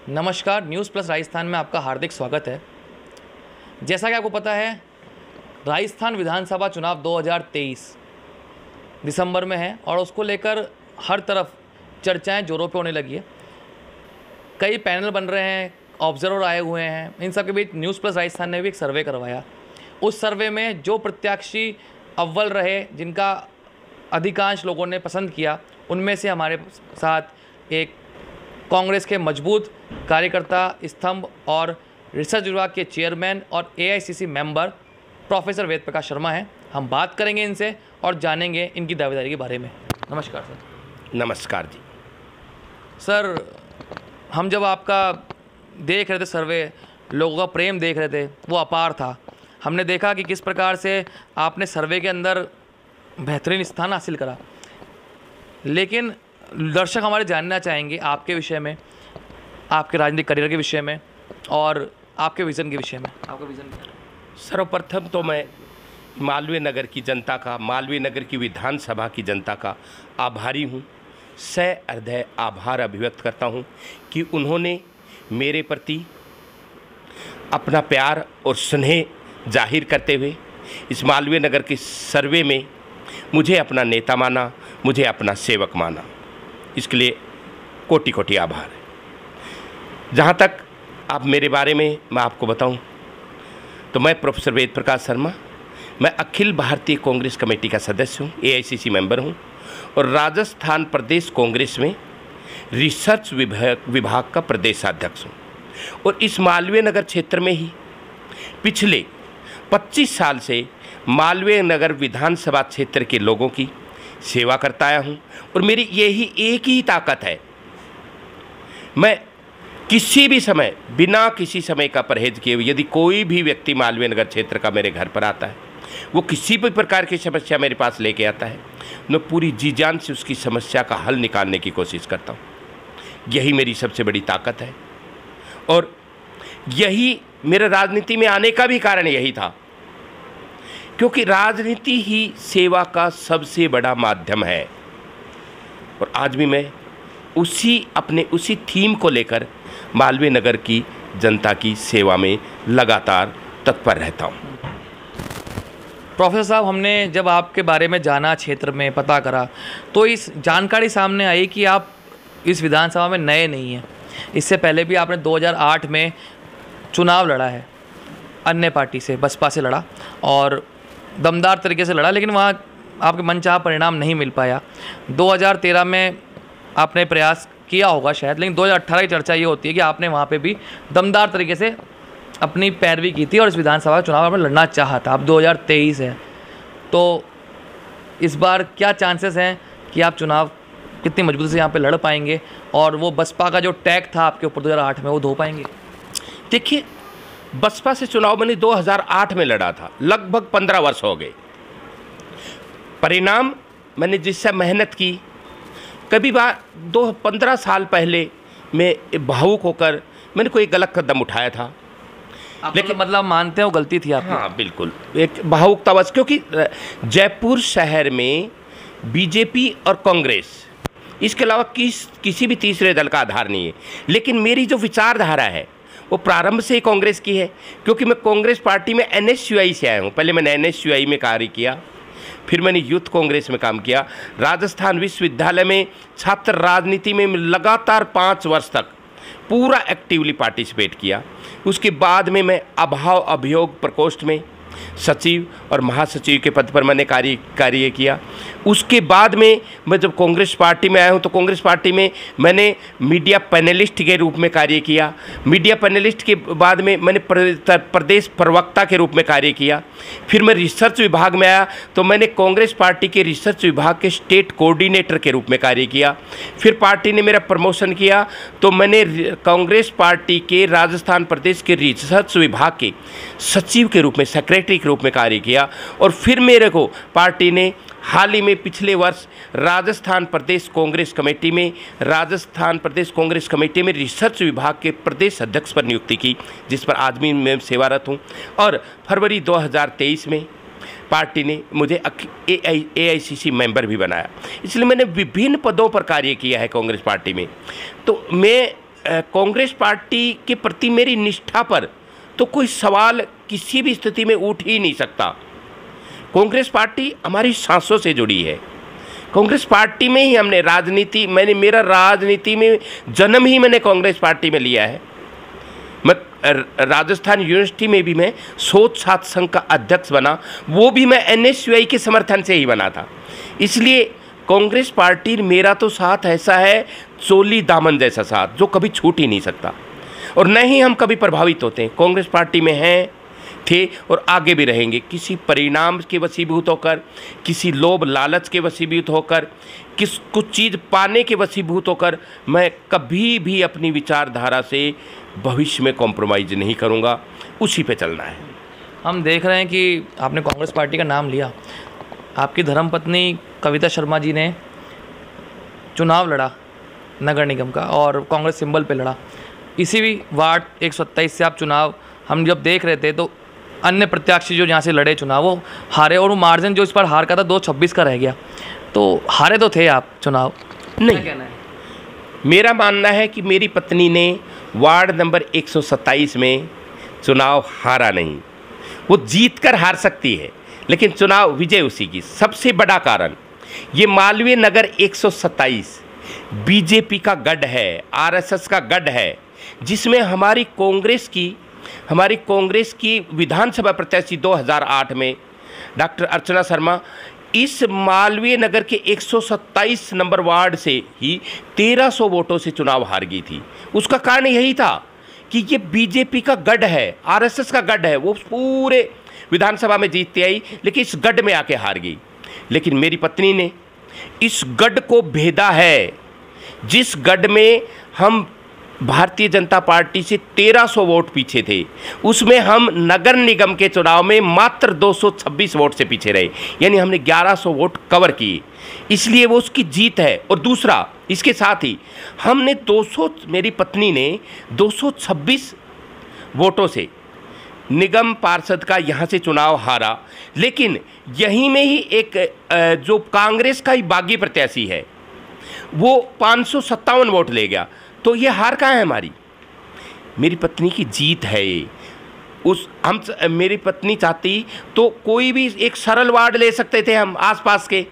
नमस्कार, news plus Rajasthan में आपका हार्दिक स्वागत है। जैसा कि आपको पता है, राजस्थान विधानसभा चुनाव 2023 दिसंबर में है और उसको लेकर हर तरफ चर्चाएं जोरों पे होने लगी है। कई पैनल बन रहे हैं, ऑब्जर्वर आए हुए हैं। इन सब के बीच न्यूज़ प्लस राजस्थान ने भी एक सर्वे करवाया। उस सर्वे में जो प्रत्याशी अव्वल रहे, जिनका अधिकांश लोगों ने पसंद किया, उनमें से हमारे साथ एक कांग्रेस के मजबूत कार्यकर्ता स्तंभ और रिसर्च विभाग के चेयरमैन और AICC member professor Ved Prakash Sharma हैं। हम बात करेंगे इनसे और जानेंगे इनकी दावेदारी के बारे में। नमस्कार सर। नमस्कार जी। सर, हम जब आपका देख रहे थे सर्वे, लोगों का प्रेम देख रहे थे, वो अपार था। हमने देखा कि किस प्रकार से आपने सर्वे के अंदर बेहतरीन स्थान हासिल करा। लेकिन दर्शक हमारे जानना चाहेंगे आपके विषय में, आपके राजनीतिक करियर के विषय में और आपके विज़न के विषय में। आपका विज़न क्या है? सर्वप्रथम तो मैं मालवीय नगर की जनता का, मालवीय नगर की विधानसभा की जनता का आभारी हूँ। सहृदय आभार अभिव्यक्त करता हूँ कि उन्होंने मेरे प्रति अपना प्यार और स्नेह जाहिर करते हुए इस मालवीय नगर के सर्वे में मुझे अपना नेता माना, मुझे अपना सेवक माना। इसके लिए कोटि कोटि आभार है। जहाँ तक आप मेरे बारे में मैं आपको बताऊं तो मैं प्रोफेसर वेद प्रकाश शर्मा, मैं अखिल भारतीय कांग्रेस कमेटी का सदस्य हूँ, एआईसीसी मेंबर हूँ और राजस्थान प्रदेश कांग्रेस में रिसर्च विभाग का प्रदेशाध्यक्ष हूँ। और इस मालवीय नगर क्षेत्र में ही पिछले 25 साल से मालवीय नगर विधानसभा क्षेत्र के लोगों की सेवा करता आया हूँ और मेरी यही एक ही ताकत है। मैं किसी भी समय, बिना किसी समय का परहेज किए हुए, यदि कोई भी व्यक्ति मालवीय नगर क्षेत्र का मेरे घर पर आता है, वो किसी भी प्रकार की समस्या मेरे पास लेके आता है, मैं पूरी जी जान से उसकी समस्या का हल निकालने की कोशिश करता हूँ। यही मेरी सबसे बड़ी ताकत है और यही मेरे राजनीति में आने का भी कारण यही था, क्योंकि राजनीति ही सेवा का सबसे बड़ा माध्यम है। और आज भी मैं उसी थीम को लेकर मालवीय नगर की जनता की सेवा में लगातार तत्पर रहता हूँ। प्रोफेसर साहब, हमने जब आपके बारे में जाना, क्षेत्र में पता करा, तो इस जानकारी सामने आई कि आप इस विधानसभा में नए नहीं हैं। इससे पहले भी आपने 2008 में चुनाव लड़ा है, अन्य पार्टी से, बसपा से लड़ा और दमदार तरीके से लड़ा, लेकिन वहाँ आपके मनचाहा परिणाम नहीं मिल पाया। 2013 में आपने प्रयास किया होगा शायद, लेकिन 2018 की चर्चा ये होती है कि आपने वहाँ पे भी दमदार तरीके से अपनी पैरवी की थी और इस विधानसभा का चुनाव आपने लड़ना चाहा था। अब 2023 है, तो इस बार क्या चांसेस हैं कि आप चुनाव कितनी मजबूती से यहाँ पे लड़ पाएंगे और वो बसपा का जो टैग था आपके ऊपर 2008 में, वो धो पाएंगे? देखिए, बसपा से चुनाव मैंने 2008 में लड़ा था, लगभग 15 वर्ष हो गए। परिणाम मैंने जिससे मेहनत की, कभी बार 15 साल पहले मैं भावुक होकर मैंने कोई गलत कदम उठाया था, लेकिन मतलब मानते हो गलती थी आपकी? हाँ बिल्कुल, एक भावुकता बस, क्योंकि जयपुर शहर में बीजेपी और कांग्रेस, इसके अलावा किसी भी तीसरे दल का आधार नहीं है। लेकिन मेरी जो विचारधारा है वो प्रारंभ से ही कांग्रेस की है, क्योंकि मैं कांग्रेस पार्टी में एनएसयूआई से आया हूँ। पहले मैंने एनएसयूआई में कार्य किया, फिर मैंने यूथ कांग्रेस में काम किया, राजस्थान विश्वविद्यालय में छात्र राजनीति में लगातार 5 वर्ष तक पूरा एक्टिवली पार्टिसिपेट किया। उसके बाद में मैं अभाव अभियोग प्रकोष्ठ में सचिव और महासचिव के पद पर मैंने कार्य किया। उसके बाद में मैं जब कांग्रेस पार्टी में आया हूँ तो कांग्रेस पार्टी में मैंने मीडिया पैनलिस्ट के रूप में कार्य किया। मीडिया पैनलिस्ट के बाद में मैंने प्रदेश प्रवक्ता के रूप में कार्य किया। फिर मैं रिसर्च विभाग में आया तो मैंने कांग्रेस पार्टी के रिसर्च विभाग के स्टेट कोऑर्डिनेटर के रूप में कार्य किया। फिर पार्टी ने मेरा प्रमोशन किया तो मैंने कांग्रेस पार्टी के राजस्थान प्रदेश के रिसर्च विभाग के सचिव के रूप में, सेक्रेटरी के रूप में कार्य किया। और फिर मेरे को पार्टी ने हाल ही में पिछले वर्ष राजस्थान प्रदेश कांग्रेस कमेटी में रिसर्च विभाग के प्रदेश अध्यक्ष पर नियुक्ति की, जिस पर आज भी मैं सेवारत हूँ। और फरवरी 2023 में पार्टी ने मुझे एआईसीसी मेंबर भी बनाया। इसलिए मैंने विभिन्न पदों पर कार्य किया है कांग्रेस पार्टी में। तो मैं कांग्रेस पार्टी के प्रति मेरी निष्ठा पर तो कोई सवाल किसी भी स्थिति में उठ ही नहीं सकता। कांग्रेस पार्टी हमारी सांसों से जुड़ी है। कांग्रेस पार्टी में ही हमने मेरा राजनीति में जन्म ही मैंने कांग्रेस पार्टी में लिया है। मैं राजस्थान यूनिवर्सिटी में भी मैं शोध छात्र संघ का अध्यक्ष बना, वो भी मैं NSUI के समर्थन से ही बना था। इसलिए कांग्रेस पार्टी मेरा तो साथ ऐसा है, चोली दामन जैसा साथ, जो कभी छूट ही नहीं सकता और न ही हम कभी प्रभावित होते हैं। कांग्रेस पार्टी में हैं, थे और आगे भी रहेंगे। किसी परिणाम के वशीभूत होकर, किसी लोभ लालच के वशीभूत होकर, कुछ चीज़ पाने के वशीभूत होकर मैं कभी भी अपनी विचारधारा से भविष्य में कॉम्प्रोमाइज़ नहीं करूंगा। उसी पे चलना है। हम देख रहे हैं कि आपने कांग्रेस पार्टी का नाम लिया, आपकी धर्मपत्नी कविता शर्मा जी ने चुनाव लड़ा नगर निगम का और कांग्रेस सिंबल पे लड़ा। इसी भी वार्ड 127 से आप चुनाव हम जब देख रहे थे तो अन्य प्रत्याशी जो यहाँ से लड़े चुनाव वो हारे और वो मार्जिन जो इस पर हार का था 226 का रह गया। तो हारे तो थे आप चुनाव, नहीं कहना है? मेरा मानना है कि मेरी पत्नी ने वार्ड नंबर 127 में चुनाव हारा नहीं। वो जीत कर हार सकती है लेकिन चुनाव विजय उसी की। सबसे बड़ा कारण ये मालवीय नगर 127 बीजेपी का गढ़ है, RSS का गढ़ है, जिसमें हमारी कांग्रेस की विधानसभा प्रत्याशी 2008 में डॉक्टर अर्चना शर्मा इस मालवीय नगर के 127 नंबर वार्ड से ही 1300 वोटों से चुनाव हार गई थी। उसका कारण यही था कि ये बीजेपी का गढ़ है, RSS का गढ़ है। वो पूरे विधानसभा में जीतती आई लेकिन इस गढ़ में आके हार गई। लेकिन मेरी पत्नी ने इस गढ़ को भेदा है, जिस गढ़ में हम भारतीय जनता पार्टी से 1300 वोट पीछे थे, उसमें हम नगर निगम के चुनाव में मात्र 226 वोट से पीछे रहे, यानी हमने 1100 वोट कवर किए। इसलिए वो उसकी जीत है। और दूसरा, इसके साथ ही हमने मेरी पत्नी ने 226 वोटों से निगम पार्षद का यहाँ से चुनाव हारा। लेकिन यहीं में ही एक जो कांग्रेस का ही बागी प्रत्याशी है वो 557 वोट ले गया। तो ये हार कहाँ है हमारी? मेरी पत्नी की जीत है ये। मेरी पत्नी चाहती तो कोई भी एक सरल वार्ड ले सकते थे हम आसपास के,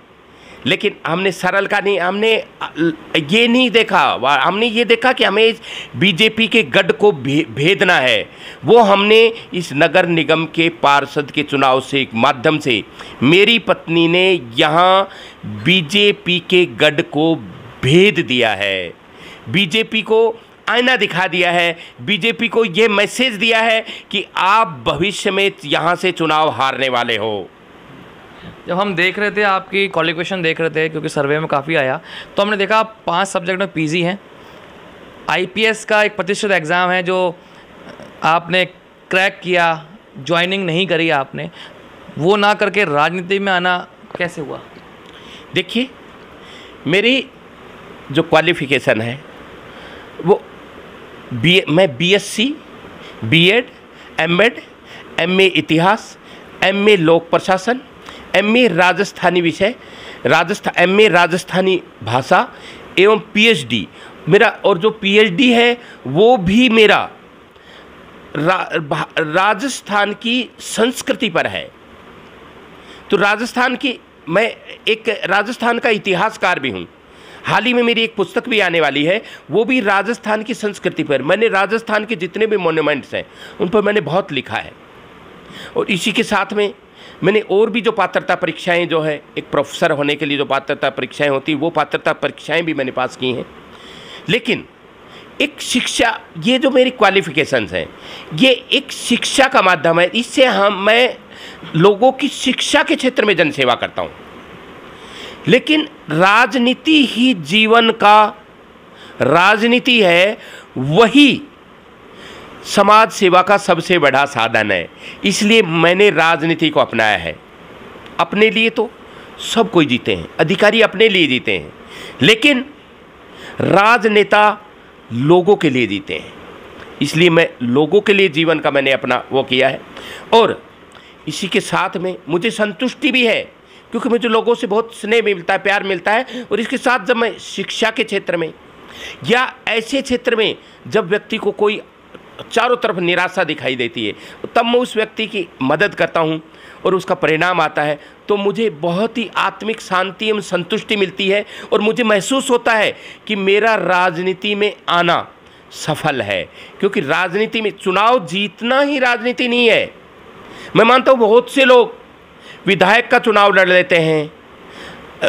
लेकिन हमने सरल का नहीं, हमने ये नहीं देखा। हमने ये देखा कि हमें बीजेपी के गढ़ को भेदना है। वो हमने इस नगर निगम के पार्षद के चुनाव से माध्यम से मेरी पत्नी ने यहाँ बीजेपी के गढ़ को भेद दिया है, बीजेपी को आईना दिखा दिया है, बीजेपी को ये मैसेज दिया है कि आप भविष्य में यहाँ से चुनाव हारने वाले हो। जब हम देख रहे थे आपकी क्वालिफिकेशन देख रहे थे, क्योंकि सर्वे में काफ़ी आया, तो हमने देखा आप 5 सब्जेक्ट में PG हैं। IPS का एक प्रतिष्ठित एग्ज़ाम है जो आपने क्रैक किया, ज्वाइनिंग नहीं करी आपने, वो ना करके राजनीति में आना कैसे हुआ? देखिए, मेरी जो क्वालिफ़िकेशन है वो मैं BSc, B.Ed, M.Ed, MA इतिहास, MA लोक प्रशासन, MA राजस्थानी विषय, MA राजस्थानी भाषा एवं PhD मेरा, और जो PhD है वो भी मेरा राजस्थान की संस्कृति पर है। तो राजस्थान की, मैं एक राजस्थान का इतिहासकार भी हूँ। हाल ही में मेरी एक पुस्तक भी आने वाली है, वो भी राजस्थान की संस्कृति पर। मैंने राजस्थान के जितने भी मोन्यूमेंट्स हैं उन पर मैंने बहुत लिखा है। और इसी के साथ में मैंने और भी जो पात्रता परीक्षाएं जो है, एक प्रोफेसर होने के लिए जो पात्रता परीक्षाएं होती हैं, वो पात्रता परीक्षाएं भी मैंने पास की हैं। लेकिन एक शिक्षा, ये जो मेरी क्वालिफिकेशंस हैं, ये एक शिक्षा का माध्यम है। इससे मैं लोगों की शिक्षा के क्षेत्र में जनसेवा करता हूँ। लेकिन राजनीति ही जीवन का, राजनीति है वही समाज सेवा का सबसे बड़ा साधन है। इसलिए मैंने राजनीति को अपनाया है। अपने लिए तो सब कोई जीते हैं, अधिकारी अपने लिए जीते हैं, लेकिन राजनेता लोगों के लिए जीते हैं। इसलिए मैं लोगों के लिए जीवन का मैंने अपना वो किया है। और इसी के साथ में मुझे संतुष्टि भी है, क्योंकि मुझे लोगों से बहुत स्नेह मिलता है, प्यार मिलता है। और इसके साथ जब मैं शिक्षा के क्षेत्र में या ऐसे क्षेत्र में जब व्यक्ति को कोई चारों तरफ निराशा दिखाई देती है, तब मैं उस व्यक्ति की मदद करता हूँ और उसका परिणाम आता है तो मुझे बहुत ही आत्मिक शांति एवं संतुष्टि मिलती है और मुझे महसूस होता है कि मेरा राजनीति में आना सफल है। क्योंकि राजनीति में चुनाव जीतना ही राजनीति नहीं है। मैं मानता हूँ बहुत से लोग विधायक का चुनाव लड़ लेते हैं,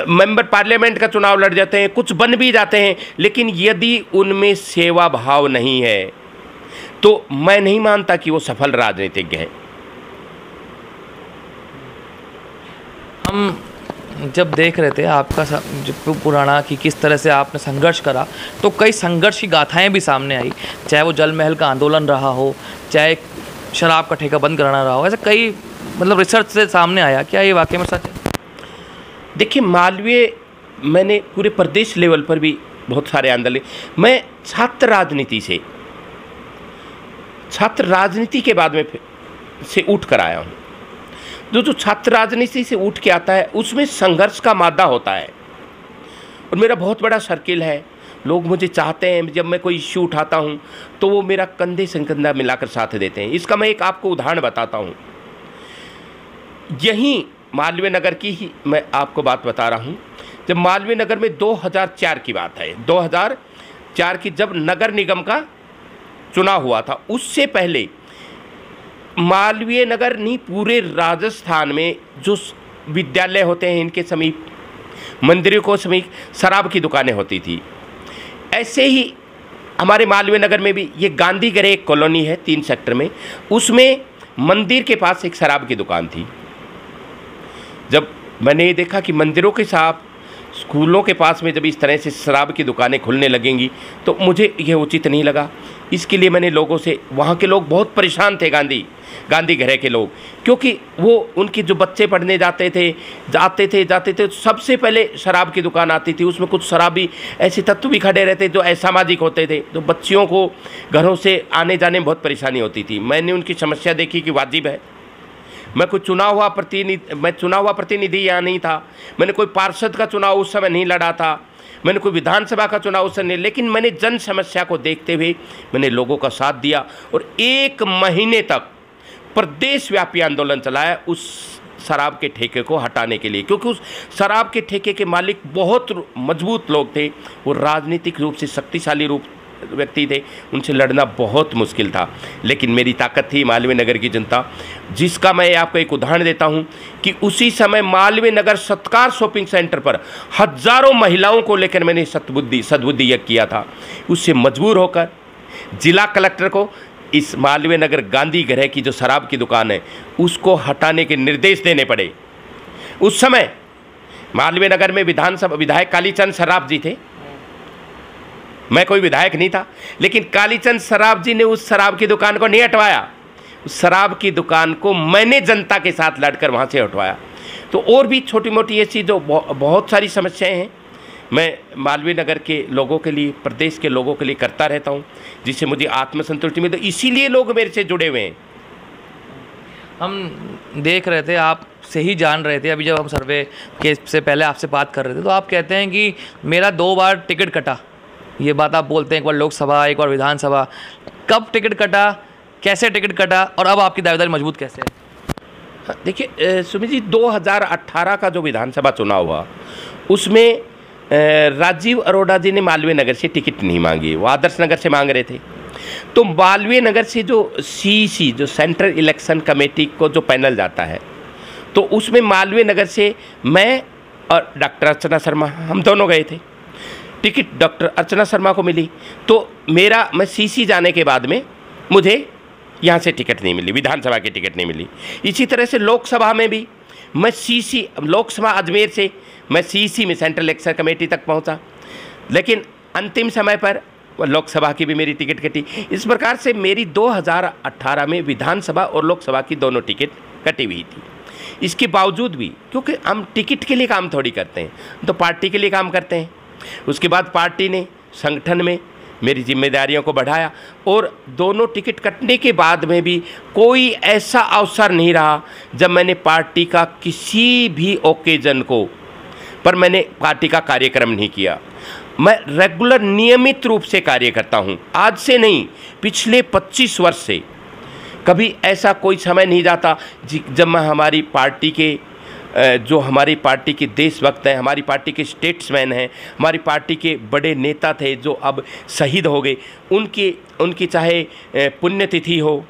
मेंबर पार्लियामेंट का चुनाव लड़ जाते हैं, कुछ बन भी जाते हैं, लेकिन यदि उनमें सेवा भाव नहीं है तो मैं नहीं मानता कि वो सफल राजनीतिज्ञ हैं। हम जब देख रहे थे आपका जो पुराना कि किस तरह से आपने संघर्ष करा, तो कई संघर्ष की गाथाएं भी सामने आई, चाहे वो जल महल का आंदोलन रहा हो, चाहे शराब का ठेका बंद कराना रहा हो, ऐसे कई मतलब रिसर्च से सामने आया। क्या ये वाकई में सच है? देखिए, मालवीय मैंने पूरे प्रदेश लेवल पर भी बहुत सारे आंदोलन, मैं छात्र राजनीति के बाद में से उठ कर आया हूँ। जो छात्र राजनीति से उठ के आता है उसमें संघर्ष का मादा होता है और मेरा बहुत बड़ा सर्किल है। लोग मुझे चाहते हैं, जब मैं कोई इश्यू उठाता हूँ तो वो मेरा कंधे से कंधा मिलाकर साथ देते हैं। इसका मैं एक आपको उदाहरण बताता हूँ। यहीं मालवीय नगर की ही मैं आपको बात बता रहा हूँ। जब मालवीय नगर में 2004 की बात है, 2004 की जब नगर निगम का चुनाव हुआ था, उससे पहले मालवीय नगर नहीं पूरे राजस्थान में जो विद्यालय होते हैं इनके समीप, मंदिरों को समीप शराब की दुकानें होती थी। ऐसे ही हमारे मालवीय नगर में भी ये गांधी घर एक कॉलोनी है 3 सेक्टर में, उसमें मंदिर के पास एक शराब की दुकान थी। जब मैंने ये देखा कि मंदिरों के साथ स्कूलों के पास में जब इस तरह से शराब की दुकानें खुलने लगेंगी तो मुझे यह उचित नहीं लगा। इसके लिए मैंने लोगों से, वहाँ के लोग बहुत परेशान थे, गांधी घर के लोग, क्योंकि वो उनके जो बच्चे पढ़ने जाते थे तो सबसे पहले शराब की दुकान आती थी। उसमें कुछ शराबी ऐसे तत्व भी खड़े रहते जो असामाजिक होते थे, जो बच्चियों को घरों से आने जाने में बहुत परेशानी होती थी। मैंने उनकी समस्या देखी कि वाजिब है। मैं कोई चुना हुआ प्रतिनिधि यहाँ नहीं था, मैंने कोई पार्षद का चुनाव उस समय नहीं लड़ा था, मैंने कोई विधानसभा का चुनाव उस समय नहीं, लेकिन मैंने जन समस्या को देखते हुए मैंने लोगों का साथ दिया और 1 महीने तक प्रदेश व्यापी आंदोलन चलाया उस शराब के ठेके को हटाने के लिए। क्योंकि उस शराब के ठेके के मालिक बहुत मजबूत लोग थे, वो राजनीतिक रूप से शक्तिशाली व्यक्ति थे, उनसे लड़ना बहुत मुश्किल था। लेकिन मेरी ताकत थी मालवीय नगर की जनता, जिसका मैं आपको एक उदाहरण देता हूं कि उसी समय मालवीय नगर सत्कार शॉपिंग सेंटर पर हजारों महिलाओं को लेकर मैंने सद्बुद्धि यज्ञ किया था। उससे मजबूर होकर जिला कलेक्टर को इस मालवीय नगर गांधी घर की जो शराब की दुकान है उसको हटाने के निर्देश देने पड़े। उस समय मालवीय नगर में विधायक कालीचंद सराफ जी थे, मैं कोई विधायक नहीं था, लेकिन कालीचंद सराफ जी ने उस शराब की दुकान को नहीं हटवाया। उस शराब की दुकान को मैंने जनता के साथ लड़कर वहाँ से हटवाया। तो और भी छोटी मोटी ऐसी जो बहुत सारी समस्याएं हैं मैं मालवीय नगर के लोगों के लिए, प्रदेश के लोगों के लिए करता रहता हूँ, जिससे मुझे आत्मसंतुष्टि मिलती। इसीलिए लोग मेरे से जुड़े हुए हैं। हम देख रहे थे, आप से ही जान रहे थे, अभी जब हम सर्वे के से पहले आपसे बात कर रहे थे तो आप कहते हैं कि मेरा 2 बार टिकट कटा। ये बात आप बोलते हैं, एक बार लोकसभा एक बार विधानसभा। कब टिकट कटा, कैसे टिकट कटा और अब आपकी दावेदारी मजबूत कैसे है? देखिए सुमित जी, 2018 का जो विधानसभा चुनाव हुआ उसमें राजीव अरोड़ा जी ने मालवीय नगर से टिकट नहीं मांगी, वो आदर्श नगर से मांग रहे थे। तो मालवीय नगर से जो CEC जो सेंट्रल इलेक्शन कमेटी को जो पैनल जाता है, तो उसमें मालवीय नगर से मैं और डॉक्टर अर्चना शर्मा हम दोनों गए थे। टिकट डॉक्टर अर्चना शर्मा को मिली, तो मैं CC जाने के बाद में मुझे यहाँ से टिकट नहीं मिली, विधानसभा की टिकट नहीं मिली। इसी तरह से लोकसभा में भी मैं लोकसभा अजमेर से मैं CC में सेंट्रल इलेक्शन कमेटी तक पहुँचा, लेकिन अंतिम समय पर लोकसभा की भी मेरी टिकट कटी। इस प्रकार से मेरी 2018 में विधानसभा और लोकसभा की दोनों टिकट कटी हुई थी। इसके बावजूद भी, क्योंकि हम टिकट के लिए काम थोड़ी करते हैं, तो पार्टी के लिए काम करते हैं। उसके बाद पार्टी ने संगठन में मेरी जिम्मेदारियों को बढ़ाया और दोनों टिकट कटने के बाद में भी कोई ऐसा अवसर नहीं रहा जब मैंने पार्टी का किसी भी ओकेजन को पर मैंने पार्टी का कार्यक्रम नहीं किया। मैं रेगुलर नियमित रूप से कार्य करता हूं, आज से नहीं, पिछले 25 वर्ष से। कभी ऐसा कोई समय नहीं जाता जब मैं हमारी पार्टी के जो हमारी पार्टी के देशभक्त हैं, हमारी पार्टी के स्टेट्समैन हैं, हमारी पार्टी के बड़े नेता थे जो अब शहीद हो गए, उनकी चाहे पुण्यतिथि हो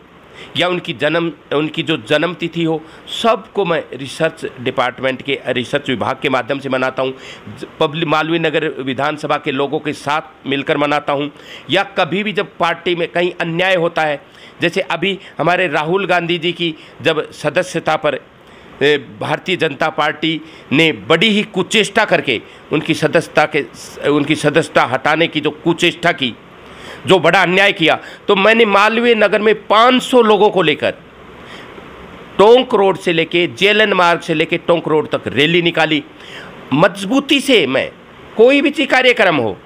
या उनकी जो जन्म तिथि हो, सबको मैं रिसर्च डिपार्टमेंट के रिसर्च विभाग के माध्यम से मनाता हूँ। मालवीय नगर विधानसभा के लोगों के साथ मिलकर मनाता हूँ। या कभी भी जब पार्टी में कहीं अन्याय होता है, जैसे अभी हमारे राहुल गांधी जी की जब सदस्यता पर भारतीय जनता पार्टी ने बड़ी ही कुचेष्टा करके उनकी सदस्यता हटाने की जो कुचेष्टा की, जो बड़ा अन्याय किया, तो मैंने मालवीय नगर में 500 लोगों को लेकर टोंक रोड से लेके जेएलएन मार्ग से लेके टोंक रोड तक रैली निकाली। मजबूती से मैं कोई भी कार्यक्रम हो,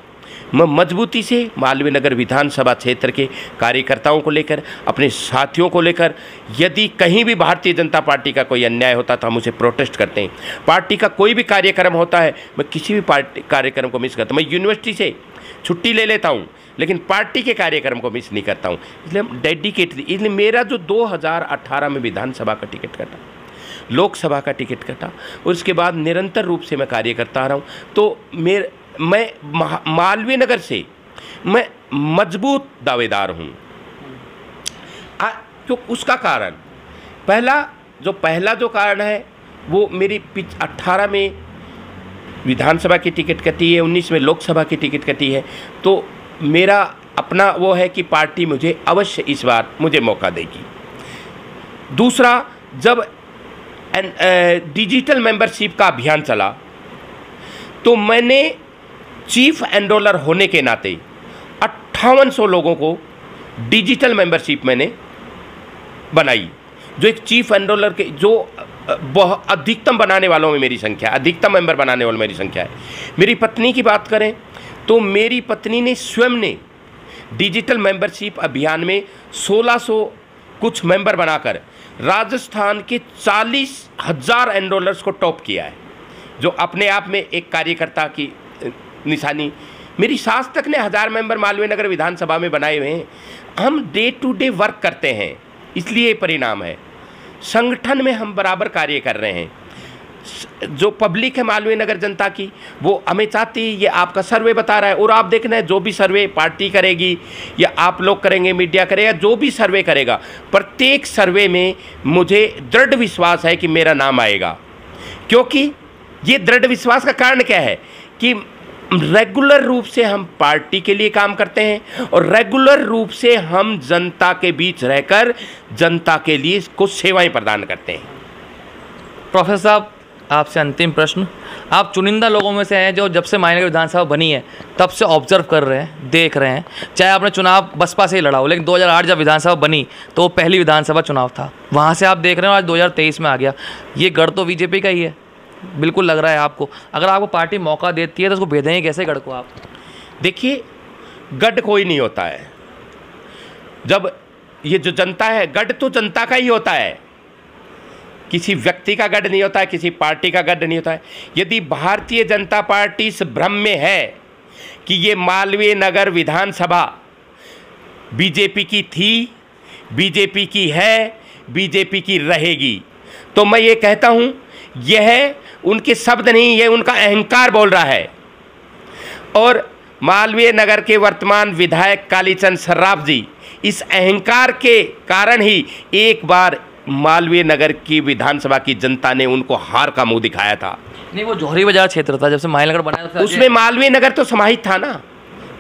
मैं मजबूती से मालवीय नगर विधानसभा क्षेत्र के कार्यकर्ताओं को लेकर, अपने साथियों को लेकर, यदि कहीं भी भारतीय जनता पार्टी का कोई अन्याय होता तो हम उसे प्रोटेस्ट करते हैं। पार्टी का कोई भी कार्यक्रम होता है, मैं किसी भी पार्टी कार्यक्रम को मिस करता हूँ। मैं यूनिवर्सिटी से छुट्टी ले लेता हूँ, लेकिन पार्टी के कार्यक्रम को मिस नहीं करता हूँ। इसलिए हम डेडिकेटेड, इसलिए मेरा जो 2018 में विधानसभा का टिकट कटा, लोकसभा का टिकट कटा, और उसके बाद निरंतर रूप से मैं कार्य करता आ रहा हूँ। तो मैं मालवीय नगर से मैं मजबूत दावेदार हूँ। क्यों? उसका कारण पहला जो कारण है वो मेरी 18 में विधानसभा की टिकट कटी है, 19 में लोकसभा की टिकट कटी है। तो मेरा अपना वो है कि पार्टी मुझे अवश्य इस बार मुझे मौका देगी। दूसरा, जब डिजिटल मेंबरशिप का अभियान चला तो मैंने चीफ एनरोलर होने के नाते 5800 लोगों को डिजिटल मेंबरशिप मैंने बनाई। जो एक चीफ एनरोलर के जो अधिकतम बनाने वालों में मेरी संख्या, अधिकतम मेंबर बनाने वालों में मेरी संख्या है। मेरी पत्नी की बात करें तो मेरी पत्नी ने स्वयं ने डिजिटल मेंबरशिप अभियान में 1600 कुछ मेंबर बनाकर राजस्थान के 40,000 एनरोलर्स को टॉप किया है, जो अपने आप में एक कार्यकर्ता की निशानी। मेरी सास तक ने 1000 मेंबर मालवीय नगर विधानसभा में बनाए हुए हैं। हम डे टू डे वर्क करते हैं, इसलिए परिणाम है। संगठन में हम बराबर कार्य कर रहे हैं। जो पब्लिक है मालवीय नगर जनता की, वो हमें चाहती, ये आपका सर्वे बता रहा है, और आप देखना है जो भी सर्वे पार्टी करेगी या आप लोग करेंगे, मीडिया करेगा, जो भी सर्वे करेगा, प्रत्येक सर्वे में मुझे दृढ़ विश्वास है कि मेरा नाम आएगा। क्योंकि ये दृढ़ विश्वास का कारण क्या है कि रेगुलर रूप से हम पार्टी के लिए काम करते हैं और रेगुलर रूप से हम जनता के बीच रहकर जनता के लिए कुछ सेवाएं प्रदान करते हैं। प्रोफेसर साहब, आपसे अंतिम प्रश्न। आप चुनिंदा लोगों में से हैं जो जब से मालवीय नगर विधानसभा बनी है तब से ऑब्जर्व कर रहे हैं, देख रहे हैं, चाहे आपने चुनाव बसपा से ही लड़ा हो, लेकिन 2008 जब विधानसभा बनी तो वो पहली विधानसभा चुनाव था, वहाँ से आप देख रहे हो आज 2023 में आ गया। ये गढ़ तो बीजेपी का ही है, बिल्कुल लग रहा है आपको। अगर आपको पार्टी मौका देती है तो उसको भेदेंगे कैसे गढ़ को आप? देखिए, गढ़ कोई नहीं होता है। जब ये जो जनता है, गढ़ तो जनता का ही होता है, किसी व्यक्ति का गढ़ नहीं होता है, किसी पार्टी का गढ़ नहीं होता है। यदि भारतीय जनता पार्टी इस भ्रम में है कि ये मालवीय नगर विधानसभा बीजेपी की थी, बीजेपी की है, बीजेपी की रहेगी, तो मैं ये कहता हूँ यह उनके शब्द नहीं, यह उनका अहंकार बोल रहा है। और मालवीय नगर के वर्तमान विधायक कालीचंद सर्राफ जी इस अहंकार के कारण ही एक बार मालवीय नगर की विधानसभा की जनता ने उनको हार का मुंह दिखाया था। नहीं, वो जौहरी बाजार क्षेत्र था जब से मालवीय नगर बनाया, उसमें मालवीय नगर तो समाहित था ना।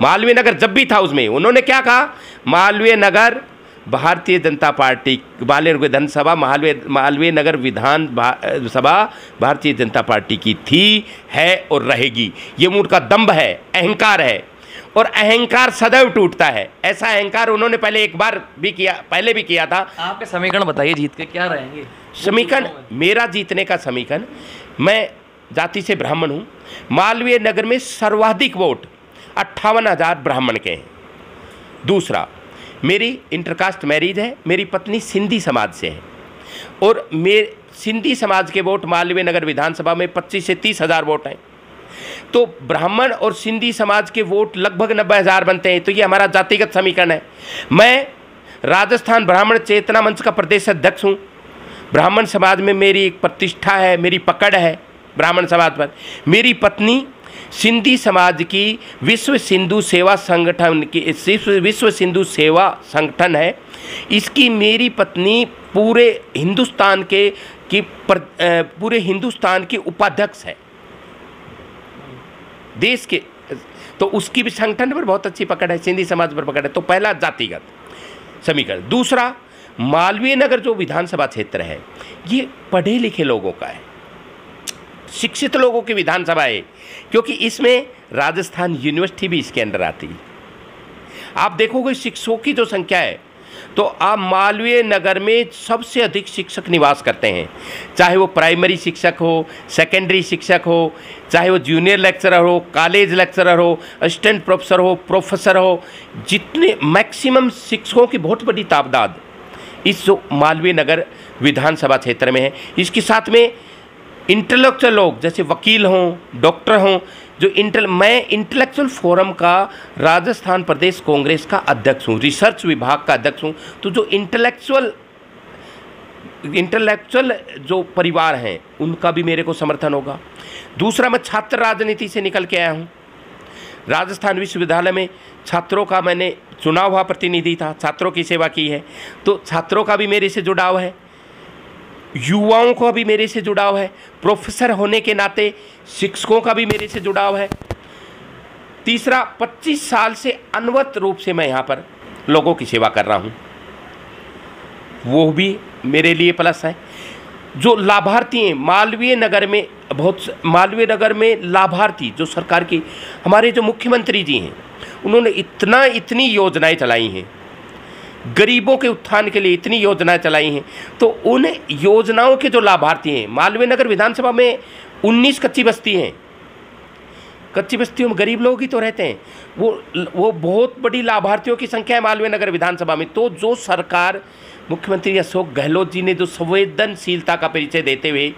मालवीय नगर जब भी था उसमें उन्होंने क्या कहा, मालवीय नगर भारतीय जनता पार्टी, मालवीय विधानसभा मालवीय नगर विधानसभा भारतीय जनता पार्टी की थी, है और रहेगी। ये उनका दम्भ है, अहंकार है, और अहंकार सदैव टूटता है। ऐसा अहंकार उन्होंने पहले एक बार भी किया, पहले भी किया था। आपके समीकरण बताइए, जीत के क्या रहेंगे समीकरण? मेरा जीतने का समीकरण, मैं जाति से ब्राह्मण हूँ, मालवीय नगर में सर्वाधिक वोट 58,000 ब्राह्मण के हैं। दूसरा, मेरी इंटरकास्ट मैरिज है, मेरी पत्नी सिंधी समाज से है, और सिंधी समाज के वोट मालवीय नगर विधानसभा में 25 से 30 हज़ार वोट हैं। तो ब्राह्मण और सिंधी समाज के वोट लगभग 90,000 बनते हैं। तो ये हमारा जातिगत समीकरण है। मैं राजस्थान ब्राह्मण चेतना मंच का प्रदेश अध्यक्ष हूँ। ब्राह्मण समाज में मेरी एक प्रतिष्ठा है, मेरी पकड़ है ब्राह्मण समाज पर। मेरी पत्नी सिंधी समाज की विश्व सिंधु सेवा संगठन की विश्व सिंधु सेवा संगठन है, इसकी मेरी पत्नी पूरे हिंदुस्तान पूरे हिंदुस्तान की उपाध्यक्ष है देश के। तो उसकी भी संगठन पर बहुत अच्छी पकड़ है, सिंधी समाज पर पकड़ है। तो पहला जातिगत समीकरण। दूसरा, मालवीय नगर जो विधानसभा क्षेत्र है ये पढ़े लिखे लोगों का है, शिक्षित लोगों की विधानसभा है, क्योंकि इसमें राजस्थान यूनिवर्सिटी भी इसके अंदर आती है। आप देखोगे शिक्षकों की जो संख्या है तो आप मालवीय नगर में सबसे अधिक शिक्षक निवास करते हैं, चाहे वो प्राइमरी शिक्षक हो, सेकेंडरी शिक्षक हो, चाहे वो जूनियर लेक्चरर हो, कॉलेज लेक्चरर हो, असिस्टेंट प्रोफेसर हो, प्रोफेसर हो, जितने मैक्सिमम शिक्षकों की बहुत बड़ी तादाद इस जो मालवीय नगर विधानसभा क्षेत्र में है। इसके साथ में इंटेलेक्चुअल लोग जैसे वकील हों, डॉक्टर हों, जो मैं इंटेलेक्चुअल फोरम का राजस्थान प्रदेश कांग्रेस का अध्यक्ष हूँ, रिसर्च विभाग का अध्यक्ष हूँ। तो जो इंटेलेक्चुअल जो परिवार हैं उनका भी मेरे को समर्थन होगा। दूसरा, मैं छात्र राजनीति से निकल के आया हूँ। राजस्थान विश्वविद्यालय में छात्रों का मैंने चुना हुआ प्रतिनिधि था, छात्रों की सेवा की है, तो छात्रों का भी मेरे से जुड़ाव है, युवाओं का भी मेरे से जुड़ाव है, प्रोफेसर होने के नाते शिक्षकों का भी मेरे से जुड़ाव है। तीसरा, 25 साल से अनवरत रूप से मैं यहाँ पर लोगों की सेवा कर रहा हूँ, वो भी मेरे लिए प्लस है। जो लाभार्थी हैं मालवीय नगर में लाभार्थी जो सरकार की, हमारे जो मुख्यमंत्री जी हैं उन्होंने इतनी योजनाएं चलाई हैं, गरीबों के उत्थान के लिए इतनी योजनाएं चलाई हैं। तो उन योजनाओं के जो लाभार्थी हैं, मालवीय नगर विधानसभा में 19 कच्ची बस्ती हैं, कच्ची बस्तियों में गरीब लोग ही तो रहते हैं, वो बहुत बड़ी लाभार्थियों की संख्या है मालवीय नगर विधानसभा में। तो जो सरकार मुख्यमंत्री अशोक गहलोत जी ने जो संवेदनशीलता का परिचय देते हुए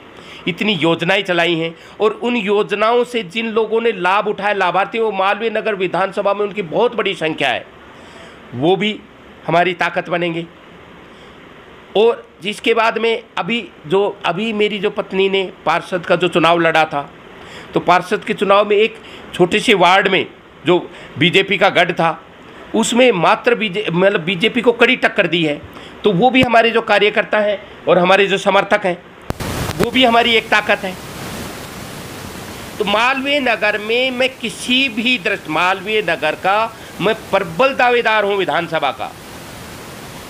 इतनी योजनाएं चलाई हैं, और उन योजनाओं से जिन लोगों ने लाभ उठाया लाभार्थी, वो मालवीय नगर विधानसभा में उनकी बहुत बड़ी संख्या है, वो भी हमारी ताकत बनेंगे। और जिसके बाद में अभी मेरी जो पत्नी ने पार्षद का जो चुनाव लड़ा था, तो पार्षद के चुनाव में एक छोटे से वार्ड में जो बीजेपी का गढ़ था उसमें मात्र बीजेपी को कड़ी टक्कर दी है। तो वो भी हमारे जो कार्यकर्ता हैं और हमारे जो समर्थक हैं वो भी हमारी एक ताकत है। तो मालवीय नगर में मैं किसी भी मालवीय नगर का मैं प्रबल दावेदार हूँ विधानसभा का।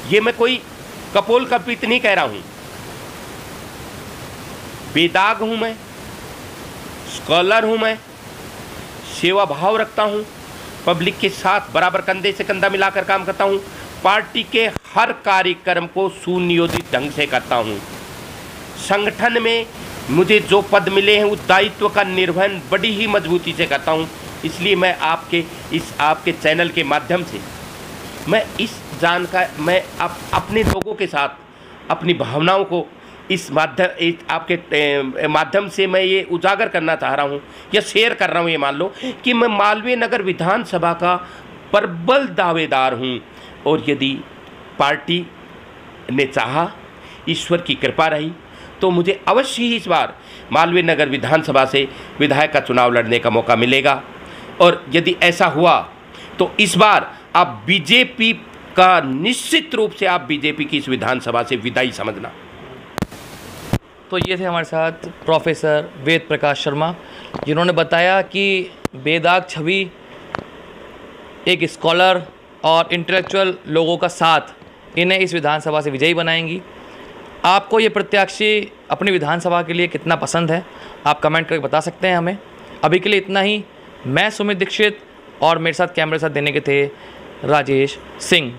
ये मैं कोई कपोल कल्पित नहीं कह रहा हूँ, बेदाग हूँ मैं, स्कॉलर हूँ मैं, सेवा भाव रखता हूँ, पब्लिक के साथ बराबर कंधे से कंधा मिलाकर काम करता हूँ, पार्टी के हर कार्यक्रम को सुनियोजित ढंग से करता हूँ। संगठन में मुझे जो पद मिले हैं उस दायित्व का निर्वहन बड़ी ही मजबूती से करता हूँ। इसलिए मैं आपके चैनल के माध्यम से मैं अपने लोगों के साथ अपनी भावनाओं को आपके माध्यम से मैं ये उजागर करना चाह रहा हूँ या शेयर कर रहा हूँ। ये मान लो कि मैं मालवीय नगर विधानसभा का प्रबल दावेदार हूँ, और यदि पार्टी ने चाहा, ईश्वर की कृपा रही, तो मुझे अवश्य ही इस बार मालवीय नगर विधानसभा से विधायक का चुनाव लड़ने का मौका मिलेगा। और यदि ऐसा हुआ तो इस बार आप बीजेपी का निश्चित रूप से आप बीजेपी की इस विधानसभा से विदाई समझना। तो ये थे हमारे साथ प्रोफेसर वेद प्रकाश शर्मा, जिन्होंने बताया कि बेदाग छवि एक स्कॉलर और इंटेलेक्चुअल लोगों का साथ इन्हें इस विधानसभा से विजयी बनाएंगी। आपको ये प्रत्याशी अपनी विधानसभा के लिए कितना पसंद है, आप कमेंट करके बता सकते हैं हमें। अभी के लिए इतना ही। मैं सुमित दीक्षित और मेरे साथ कैमरे साथ देने के थे राजेश सिंह।